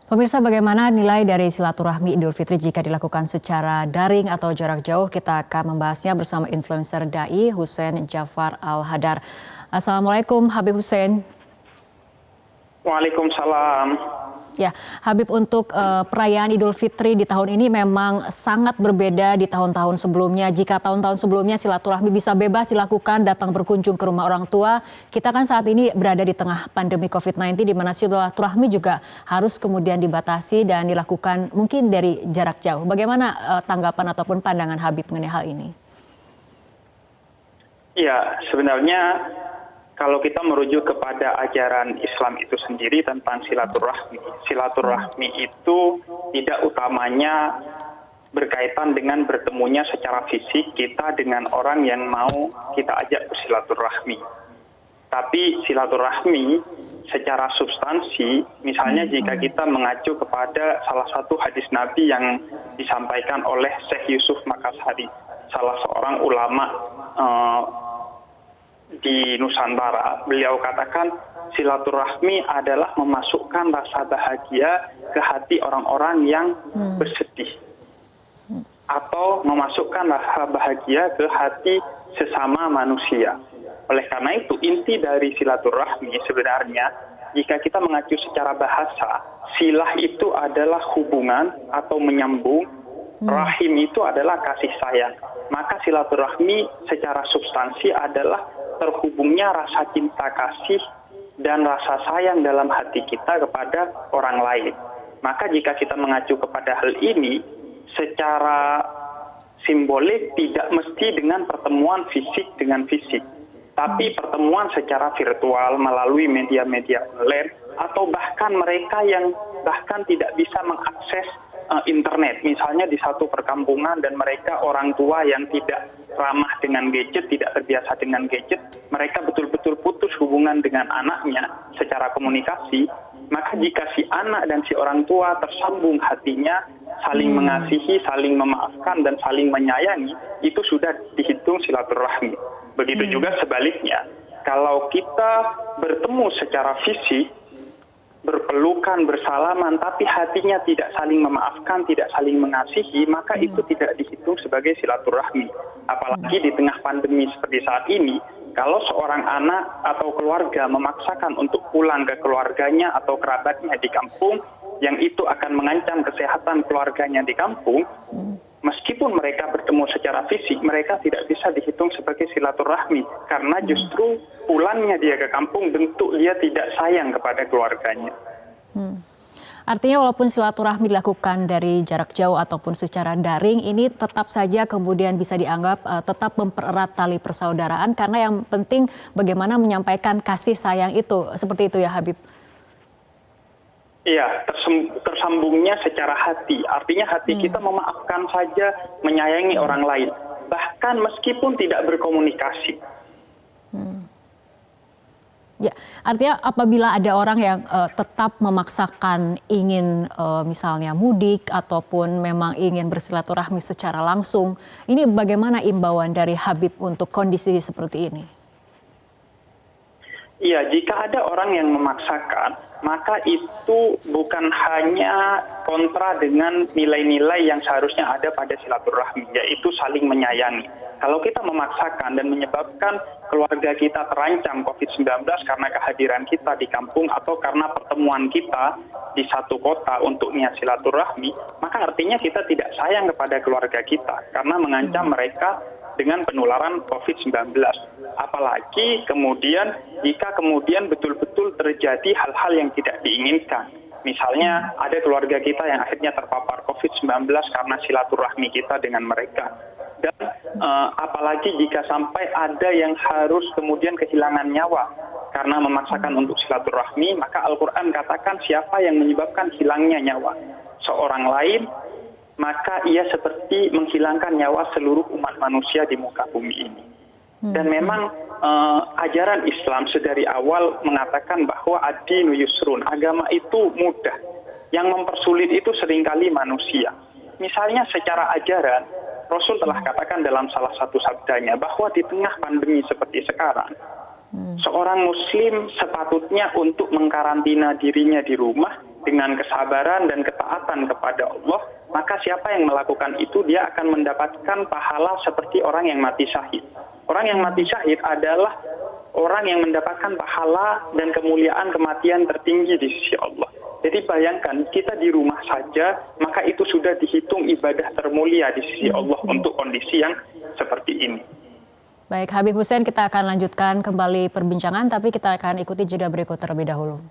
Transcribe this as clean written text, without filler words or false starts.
Pemirsa, bagaimana nilai dari silaturahmi Idul Fitri jika dilakukan secara daring atau jarak jauh? Kita akan membahasnya bersama influencer Dai Hussein Jafar Al-Hadar. Assalamualaikum Habib Hussein. Waalaikumsalam. Ya, Habib, untuk perayaan Idul Fitri di tahun ini memang sangat berbeda di tahun-tahun sebelumnya. Jika tahun-tahun sebelumnya silaturahmi bisa bebas dilakukan, datang berkunjung ke rumah orang tua, kita kan saat ini berada di tengah pandemi COVID-19 di mana silaturahmi juga harus kemudian dibatasi dan dilakukan mungkin dari jarak jauh. Bagaimana tanggapan ataupun pandangan Habib mengenai hal ini? Ya, sebenarnya kalau kita merujuk kepada ajaran Islam itu sendiri tentang silaturahmi, silaturahmi itu tidak utamanya berkaitan dengan bertemunya secara fisik kita dengan orang yang mau kita ajak bersilaturahmi. Tapi silaturahmi secara substansi, misalnya jika kita mengacu kepada salah satu hadis Nabi yang disampaikan oleh Syekh Yusuf Makassari, salah seorang ulama di Nusantara, beliau katakan silaturahmi adalah memasukkan rasa bahagia ke hati orang-orang yang bersedih, atau memasukkan rasa bahagia ke hati sesama manusia. Oleh karena itu, inti dari silaturahmi sebenarnya, jika kita mengacu secara bahasa, silah itu adalah hubungan atau menyambung, rahim itu adalah kasih sayang. Maka silaturahmi secara substansi adalah terhubungnya rasa cinta kasih dan rasa sayang dalam hati kita kepada orang lain. Maka jika kita mengacu kepada hal ini, secara simbolik tidak mesti dengan pertemuan fisik dengan fisik, tapi pertemuan secara virtual melalui media-media online, atau bahkan mereka yang bahkan tidak bisa mengakses internet, misalnya di satu perkampungan dan mereka orang tua yang tidak ramah dengan gadget, tidak terbiasa dengan gadget, mereka betul-betul putus hubungan dengan anaknya secara komunikasi. Maka jika si anak dan si orang tua tersambung hatinya, saling mengasihi, saling memaafkan, dan saling menyayangi, itu sudah dihitung silaturahmi. Begitu juga sebaliknya, kalau kita bertemu secara fisik, berpelukan, bersalaman, tapi hatinya tidak saling memaafkan, tidak saling mengasihi, maka itu tidak dihitung sebagai silaturahmi. Apalagi di tengah pandemi seperti saat ini, kalau seorang anak atau keluarga memaksakan untuk pulang ke keluarganya atau kerabatnya di kampung, yang itu akan mengancam kesehatan keluarganya di kampung, meskipun mereka bertemu secara fisik, mereka tidak bisa dihitung sebagai silaturahmi. Karena justru pulangnya dia ke kampung bentuk dia tidak sayang kepada keluarganya. Artinya walaupun silaturahmi dilakukan dari jarak jauh ataupun secara daring, ini tetap saja kemudian bisa dianggap tetap mempererat tali persaudaraan, karena yang penting bagaimana menyampaikan kasih sayang itu. Seperti itu ya Habib? Iya, tersambungnya secara hati. Artinya hati kita memaafkan saja, menyayangi orang lain. Bahkan meskipun tidak berkomunikasi. Ya, artinya apabila ada orang yang tetap memaksakan ingin misalnya mudik ataupun memang ingin bersilaturahmi secara langsung, ini bagaimana imbauan dari Habib untuk kondisi seperti ini? Iya, jika ada orang yang memaksakan, maka itu bukan hanya kontra dengan nilai-nilai yang seharusnya ada pada silaturahmi, yaitu saling menyayangi. Kalau kita memaksakan dan menyebabkan keluarga kita terancam COVID-19 karena kehadiran kita di kampung atau karena pertemuan kita di satu kota untuk niat silaturahmi, maka artinya kita tidak sayang kepada keluarga kita karena mengancam mereka dengan penularan COVID-19. Apalagi kemudian jika kemudian betul-betul terjadi hal-hal yang tidak diinginkan. Misalnya ada keluarga kita yang akhirnya terpapar COVID-19 karena silaturahmi kita dengan mereka. Dan apalagi jika sampai ada yang harus kemudian kehilangan nyawa karena memaksakan untuk silaturahmi, maka Al-Quran katakan siapa yang menyebabkan hilangnya nyawa seorang lain, maka ia seperti menghilangkan nyawa seluruh umat manusia di muka bumi ini. Dan memang ajaran Islam sedari awal mengatakan bahwa ad-dinu yusrun, agama itu mudah. Yang mempersulit itu seringkali manusia. Misalnya secara ajaran, Rasul telah katakan dalam salah satu sabdanya bahwa di tengah pandemi seperti sekarang, seorang muslim sepatutnya untuk mengkarantina dirinya di rumah dengan kesabaran dan ketaatan kepada Allah, maka siapa yang melakukan itu dia akan mendapatkan pahala seperti orang yang mati syahid. Orang yang mati syahid adalah orang yang mendapatkan pahala dan kemuliaan kematian tertinggi di sisi Allah. Jadi bayangkan kita di rumah saja, maka itu sudah dihitung ibadah termulia di sisi Allah untuk kondisi yang seperti ini. Baik, Habib Hussein, kita akan lanjutkan kembali perbincangan, tapi kita akan ikuti jeda berikut terlebih dahulu.